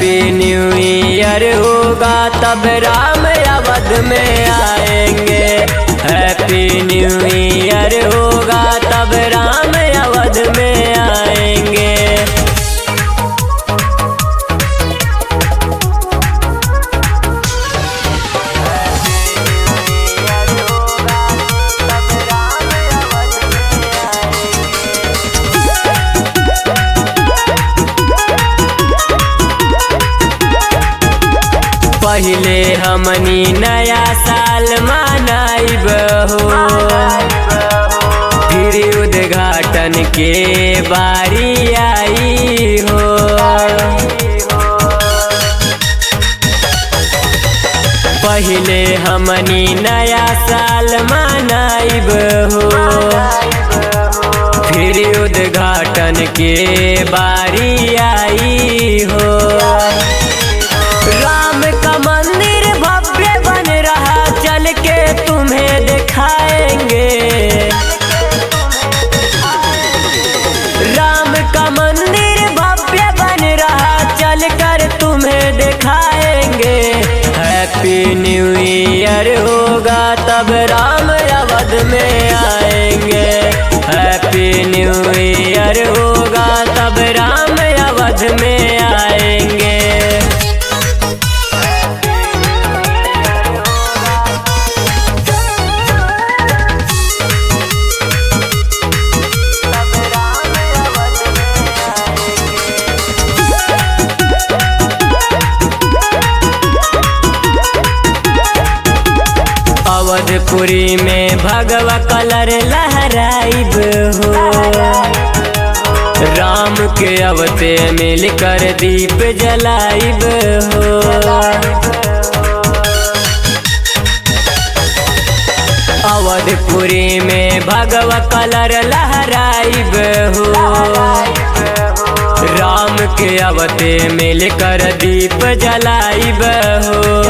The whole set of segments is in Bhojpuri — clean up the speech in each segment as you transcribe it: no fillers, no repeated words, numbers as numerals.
हैप्पी न्यू ईयर होगा तब राम अवध में आएंगे। हैप्पी न्यू ईयर होगा तब राम अवध में आएंगे। पहले हमनी नया साल मनाइब हो, फिर उद्घाटन के बारी आई हो। पहले हमनी नया साल मनाइब हो, फिर उद्घाटन के बारी आई हो। राम का मंदिर भव्य बन रहा चल के तुम्हें दिखाएंगे। राम का मंदिर भव्य बन रहा चल कर तुम्हें दिखाएंगे। हैप्पी न्यू ईयर होगा तब राम अवध में आएंगे। हैप्पी न्यू ईयर होगा तब राम अवध में आएंगे। अवधपुरी में भगवा कलर लहराइब हो, राम के अवते मिलकर दीप जलाइब हो। अवधपुरी में भगवा कलर लहराइब हो, राम के अवते मिलकर दीप जलाइब हो।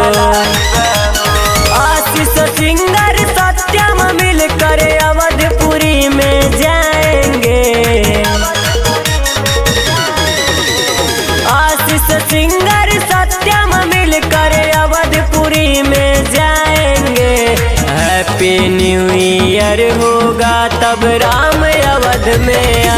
आशीष सिंगर सत्यम मिलकर अवधपुरी में जाएंगे। आशीष सिंगर सत्यम मिलकर अवधपुरी में जाएंगे। हैप्पी न्यू ईयर होगा तब राम अवध में